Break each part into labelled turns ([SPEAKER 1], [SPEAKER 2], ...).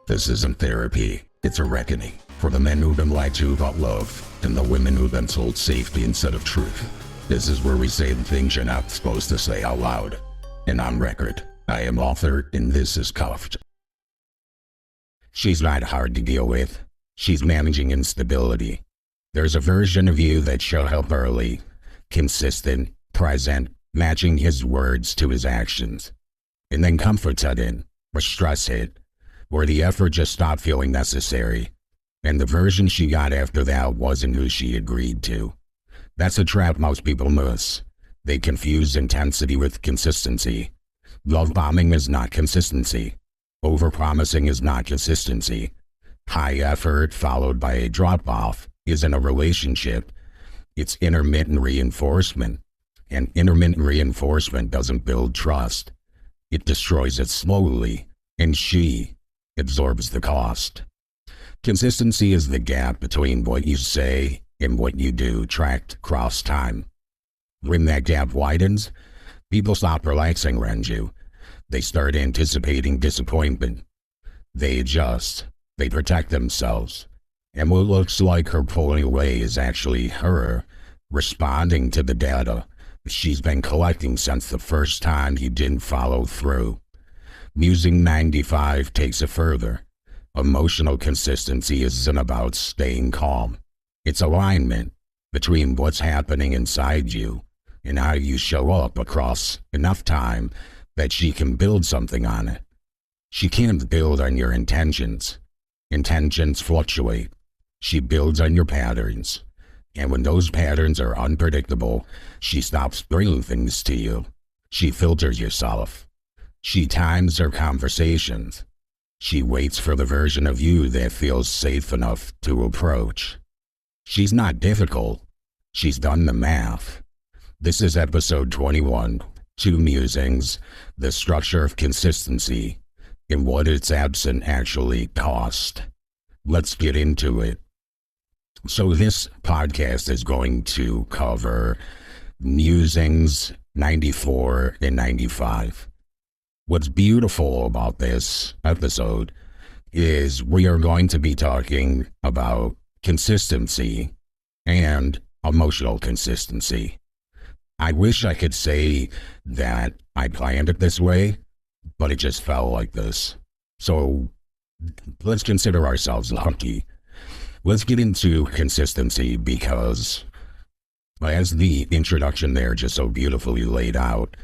[SPEAKER 1] This isn't therapy, it's a reckoning for the men who've been lied to about love and the women who've been sold safety instead of truth. This is where we say the things you're not supposed to say out loud. And on record, I am author and this is Cuffed. She's not hard to deal with. She's managing instability. There's a version of you that showed up early, consistent, present, matching his words to his actions. And then comfort set in, or stress hit, where the effort just stopped feeling necessary. And the version she got after that wasn't who she agreed to. That's a trap most people miss. They confuse intensity with consistency. Love bombing is not consistency. Overpromising is not consistency. High effort followed by a drop-off isn't a relationship. It's intermittent reinforcement. And intermittent reinforcement doesn't build trust. It destroys it slowly, and she absorbs the cost. Consistency is the gap between what you say and what you do tracked across time. When that gap widens, people stop relaxing around you. They start anticipating disappointment. They adjust. They protect themselves. And what looks like her pulling away is actually her responding to the data she's been collecting since the first time you didn't follow through. Musing 95 takes it further. Emotional consistency isn't about staying calm. It's alignment between what's happening inside you and how you show up across enough time that she can build something on it. She can't build on your intentions. Intentions fluctuate. She builds on your patterns. And when those patterns are unpredictable, she stops bringing things to you. She filters yourself. She times her conversations. She waits for the version of you that feels safe enough to approach. She's not difficult. She's done the math. This is episode 21, 2 musings, the structure of consistency, and what its absent actually cost. Let's get into it. So this podcast is going to cover musings 94 and 95. What's beautiful about this episode is we are going to be talking about consistency and emotional consistency. I wish I could say that I planned it this way, but it just felt like this. So let's consider ourselves lucky. Let's get into consistency because, as the introduction there just so beautifully laid out,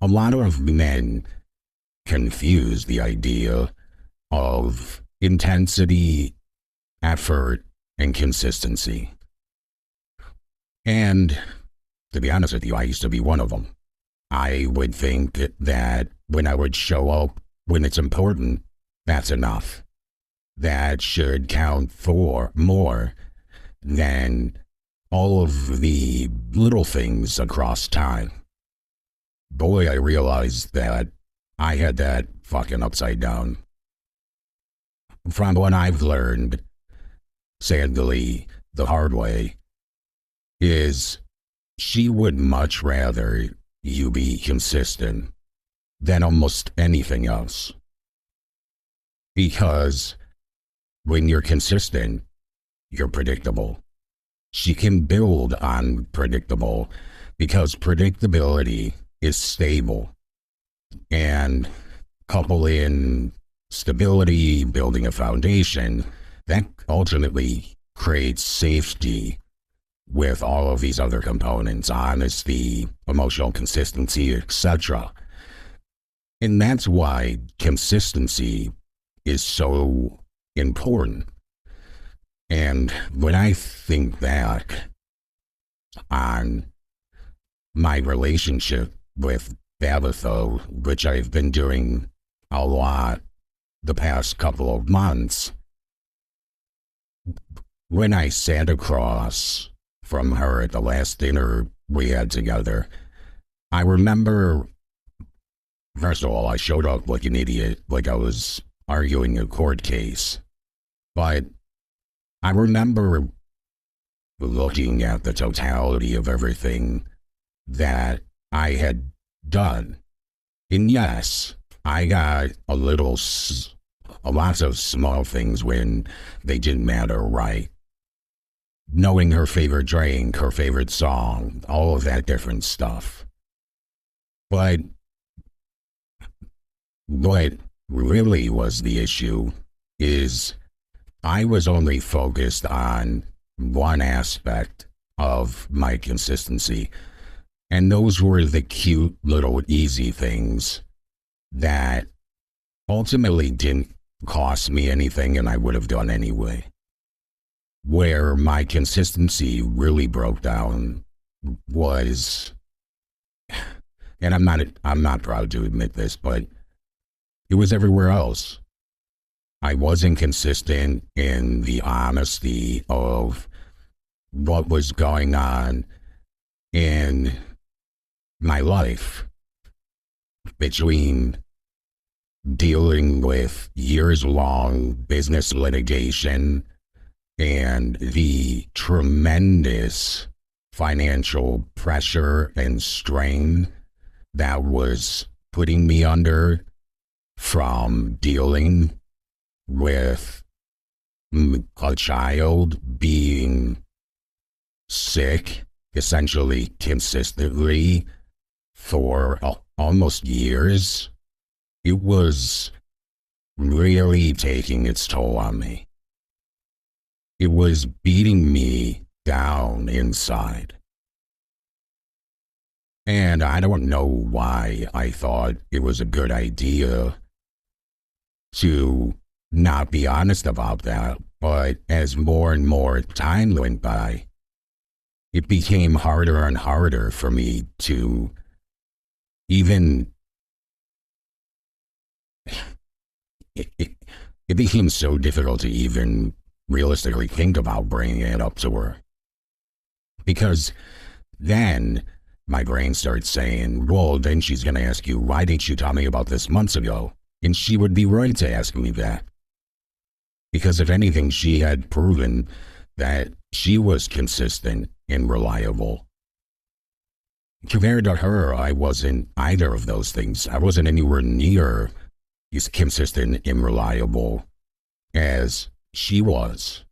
[SPEAKER 1] a lot of men confuse the idea of intensity, effort, and consistency. And to be honest with you, I used to be one of them. I would think that when I would show up when it's important, that's enough. That should count for more than all of the little things across time. Boy, I realized that I had that fucking upside down. From what I've learned, sadly, the hard way, is she would much rather you be consistent than almost anything else. Because when you're consistent, you're predictable. She can build on predictable because predictability is stable. And couple in stability, building a foundation, that ultimately creates safety with all of these other components, honesty, emotional consistency, etc. And that's why consistency is so important. And when I think back on my relationship with Tabitha, which I've been doing a lot the past couple of months, when I sat across from her at the last dinner we had together, I remember, first of all, I showed up like an idiot, like I was arguing a court case. But I remember looking at the totality of everything that I had done. And yes, I got a little lots of small things when they didn't matter, right? Knowing her favorite drink, her favorite song, all of that different stuff. But what really was the issue is I was only focused on one aspect of my consistency. And those were the cute little easy things that ultimately didn't cost me anything and I would have done anyway. Where my consistency really broke down was, and I'm not proud to admit this, but it was everywhere else. I wasn't consistent in the honesty of what was going on in my life between dealing with years-long business litigation and the tremendous financial pressure and strain that was putting me under from dealing with a child being sick essentially consistently for almost years. It was really taking its toll on me. It was beating me down inside. And I don't know why I thought it was a good idea to not be honest about that, but as more and more time went by, it became harder and harder for me to even, it became so difficult to even realistically think about bringing it up to her. Because then my brain starts saying, well, then she's going to ask you, why didn't you tell me about this months ago? And she would be right to ask me that. Because if anything, she had proven that she was consistent and reliable. Compared to her, I wasn't either of those things. I wasn't anywhere near as consistent and reliable as she was.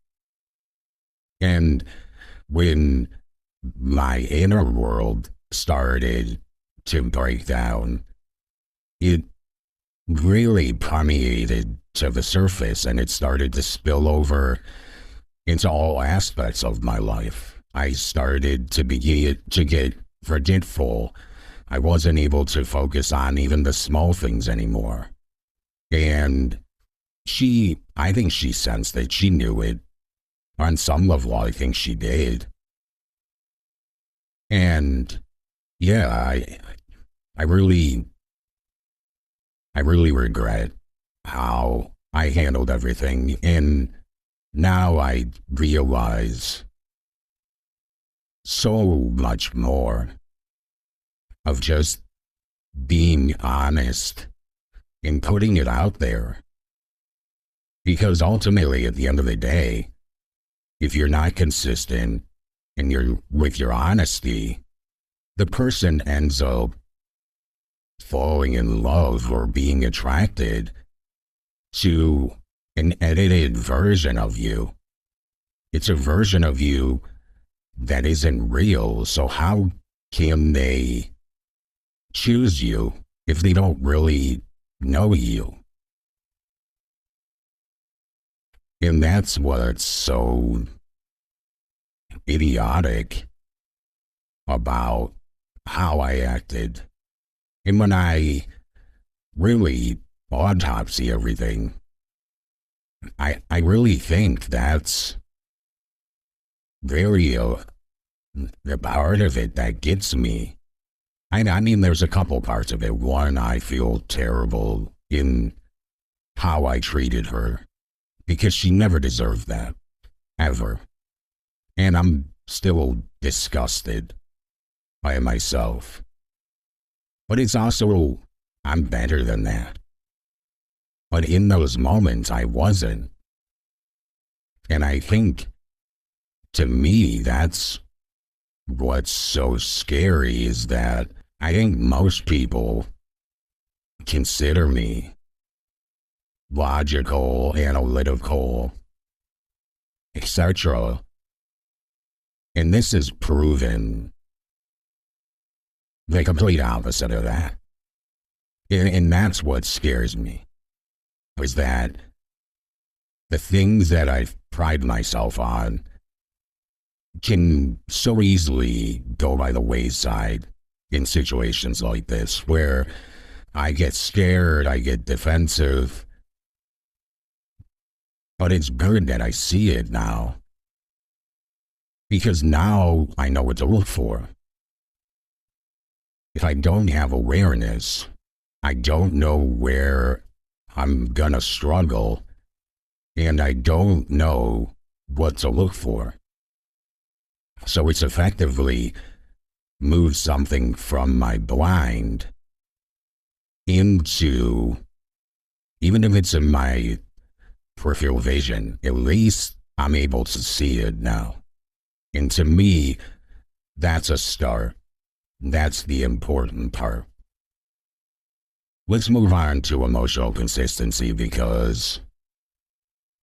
[SPEAKER 1] And when my inner world started to break down, it really permeated to the surface and it started to spill over into all aspects of my life. I started to begin to get forgetful. I wasn't able to focus on even the small things anymore. And I think she sensed it. She knew it. On some level, I think she did. And yeah, I really regret how I handled everything. And now I realize so much more of just being honest and putting it out there. Because ultimately, at the end of the day, if you're not consistent and you're with your honesty, the person ends up falling in love or being attracted to an edited version of you. It's a version of you that isn't real. So how can they choose you if they don't really know you? And that's what's so idiotic about how I acted. And when I really autopsy everything, I really think that's very the part of it that gets me. I mean, there's a couple parts of it. One, I feel terrible in how I treated her because she never deserved that, ever. And I'm still disgusted by myself. But it's also, I'm better than that. But in those moments, I wasn't. And I think, to me, that's what's so scary is that I think most people consider me logical, analytical, etc. And this is proven the complete opposite of that. And that's what scares me, is that the things that I pride myself on can so easily go by the wayside in situations like this, where I get scared, I get defensive. But it's good that I see it now, because now I know what to look for. If I don't have awareness, I don't know where I'm gonna struggle, and I don't know what to look for. So it's effectively move something from my blind into, even if it's in my peripheral vision, at least I'm able to see it now. And to me, that's a start. That's the important part. Let's move on to emotional consistency, because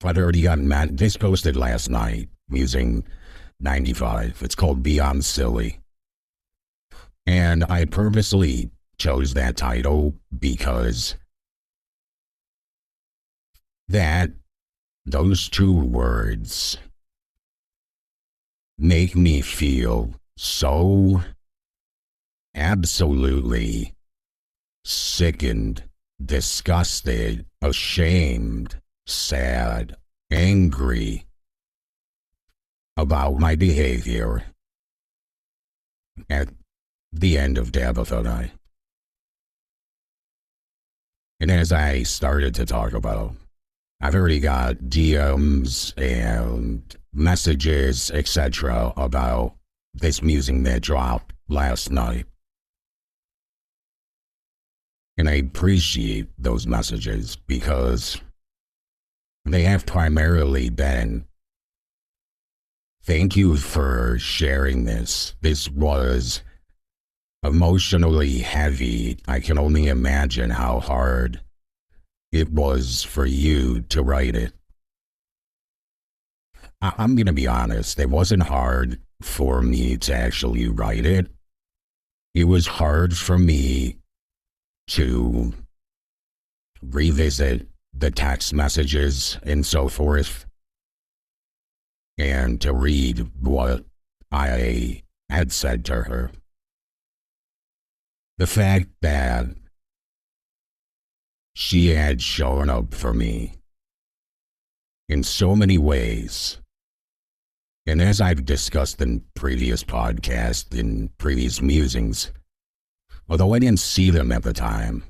[SPEAKER 1] I've already gotten mad. This posted last night, musing 95. It's called Beyond Silly. And I purposely chose that title because those two words make me feel so absolutely sickened, disgusted, ashamed, sad, angry about my behavior at the end of Tabitha Night. And as I started to talk about, I've already got DMs and messages, etc. about this musing that dropped last night. And I appreciate those messages, because they have primarily been, thank you for sharing this. This was emotionally heavy. I can only imagine how hard it was for you to write it. I'm going to be honest, it wasn't hard for me to actually write it. It was hard for me to revisit the text messages and so forth, and to read what I had said to her. The fact that she had shown up for me in so many ways, and as I've discussed in previous podcasts, in previous musings, although I didn't see them at the time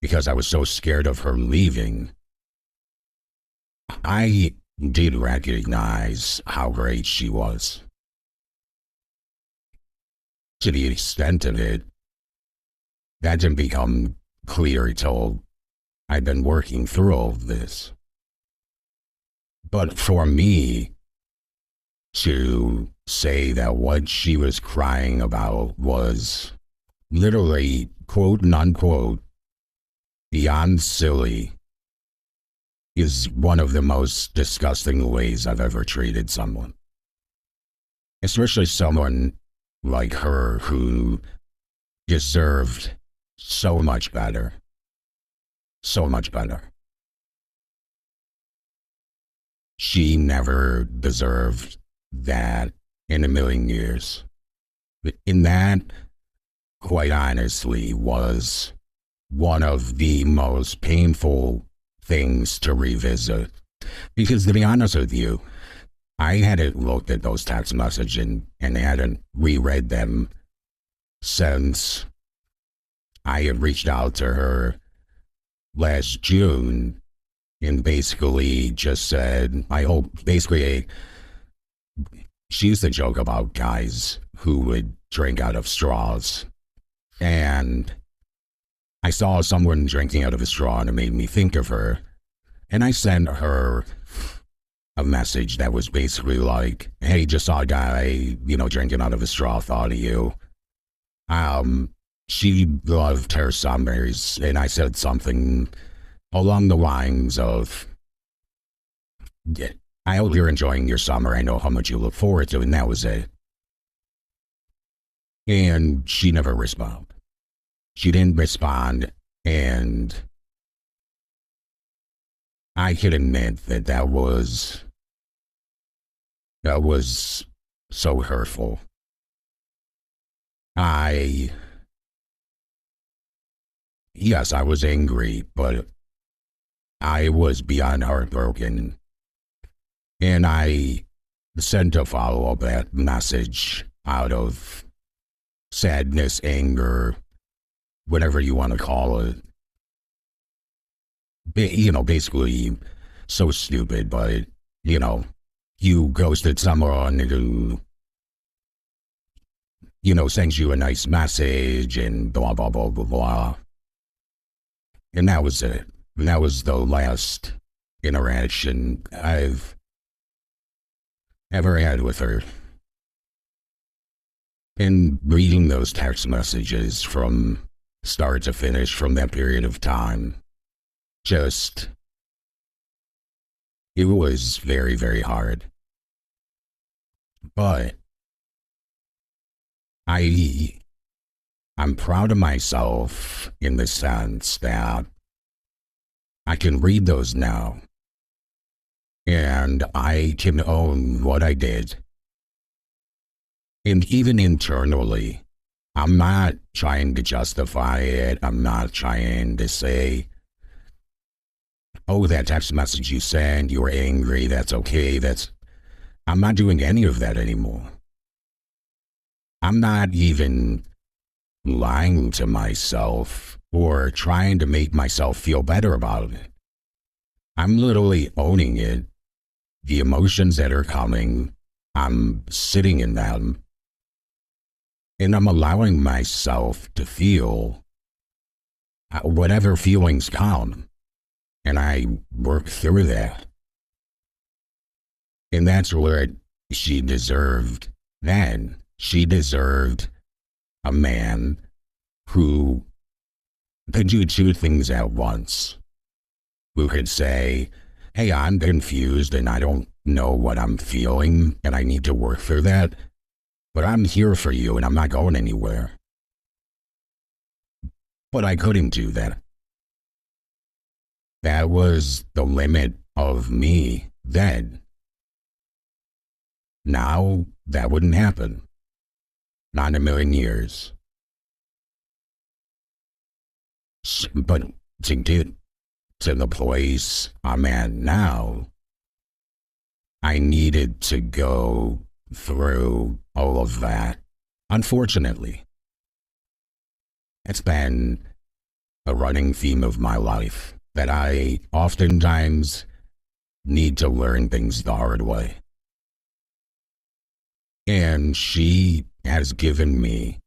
[SPEAKER 1] because I was so scared of her leaving, I did recognize how great she was. To the extent of it, that didn't become clear till I'd been working through all of this. But for me to say that what she was crying about was literally, quote and unquote, beyond silly, is one of the most disgusting ways I've ever treated someone. Especially someone like her, who deserved so much better. So much better. She never deserved that in a million years. And that, quite honestly, was one of the most painful things to revisit. Because to be honest with you, I hadn't looked at those text messages and hadn't reread them since I had reached out to her last June and basically just said, I hope, basically, she used to joke about guys who would drink out of straws. And I saw someone drinking out of a straw and it made me think of her. And I sent her a message that was basically like, hey, just saw a guy, drinking out of a straw, thought of you. She loved her summers, and I said something along the lines of, "Yeah, I hope you're enjoying your summer. I know how much you look forward to," and that was it. And she never responded. She didn't respond, and I can admit that that was so hurtful. I Yes, I was angry, but I was beyond heartbroken, and I sent a follow up message out of sadness, anger, whatever you want to call it. Basically, so stupid, but you know, you ghosted someone who, sends you a nice message and blah, blah, blah, blah, blah. And that was it. And that was the last interaction I've ever had with her. And reading those text messages from start to finish from that period of time, just, it was very, very hard. But I'm proud of myself in the sense that I can read those now and I can own what I did. And even internally, I'm not trying to justify it. I'm not trying to say, "Oh, that text message you sent, you were angry, that's okay." I'm not doing any of that anymore. I'm not even lying to myself or trying to make myself feel better about it. I'm literally owning it. The emotions that are coming, I'm sitting in them, and I'm allowing myself to feel whatever feelings come, and I work through that. And that's what she deserved then. She deserved a man who could do two things at once, who could say, "Hey, I'm confused and I don't know what I'm feeling and I need to work through that, but I'm here for you and I'm not going anywhere." But I couldn't do that. That was the limit of me then. Now, that wouldn't happen. Not in a million years. But to get to the place I'm at now, I needed to go through all of that. Unfortunately, it's been a running theme of my life that I oftentimes need to learn things the hard way. And she has given me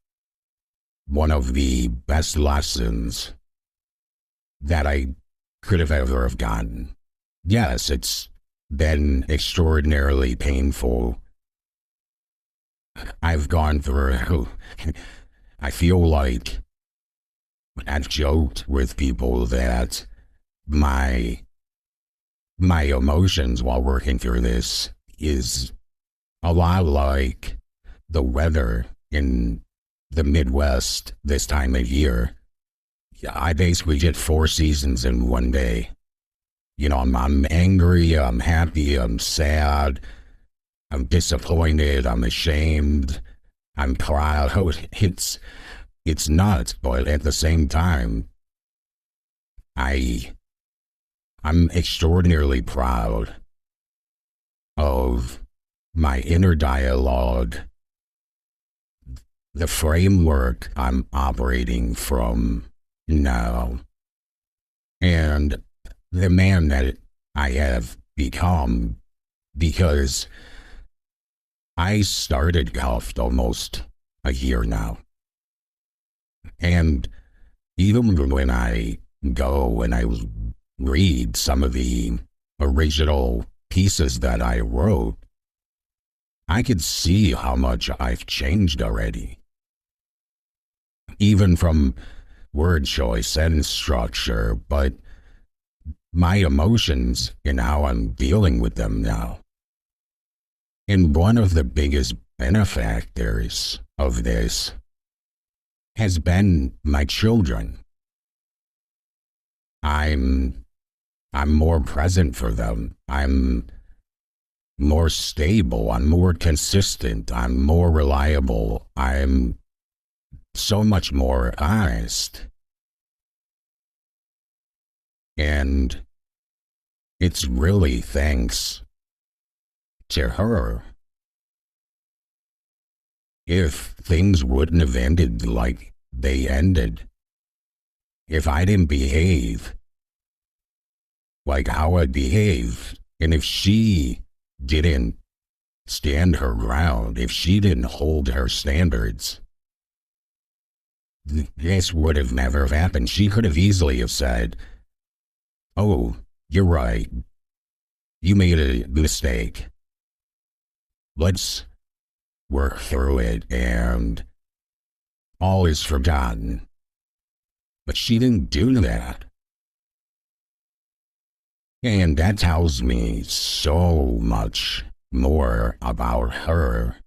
[SPEAKER 1] one of the best lessons that I could have ever have gotten. Yes, it's been extraordinarily painful. I've gone through, I feel like I've joked with people that my emotions while working through this is a lot like the weather in the Midwest this time of year. I basically get 4 seasons in one day. I'm angry, I'm happy, I'm sad, I'm disappointed, I'm ashamed, I'm proud. It's nuts, but at the same time, I'm extraordinarily proud of my inner dialogue, the framework I'm operating from now, and the man that I have become, because I started golf almost a year now. And even when I go and I read some of the original pieces that I wrote, I could see how much I've changed already. Even from word choice, sentence structure, but my emotions and how I'm dealing with them now. And one of the biggest benefactors of this has been my children. I'm more present for them. I'm more stable. I'm more consistent. I'm more reliable. I'm so much more honest. And it's really thanks to her. If things wouldn't have ended like they ended, if I didn't behave like how I behaved, and if she didn't stand her ground, if she didn't hold her standards, this would have never happened. She could have easily have said, "Oh, you're right. You made a mistake. Let's work through it and all is forgotten." But she didn't do that. And that tells me so much more about her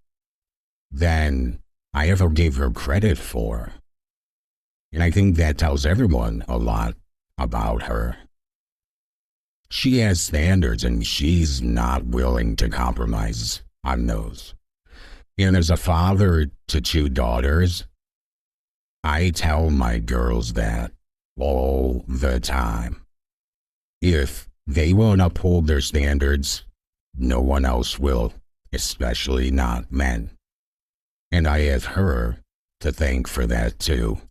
[SPEAKER 1] than I ever gave her credit for. And I think that tells everyone a lot about her. She has standards and she's not willing to compromise on those. And as a father to two daughters, I tell my girls that all the time. If they won't uphold their standards, no one else will, especially not men. And I have her to thank for that too.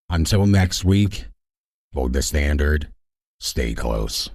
[SPEAKER 1] Until next week, hold the standard, stay close.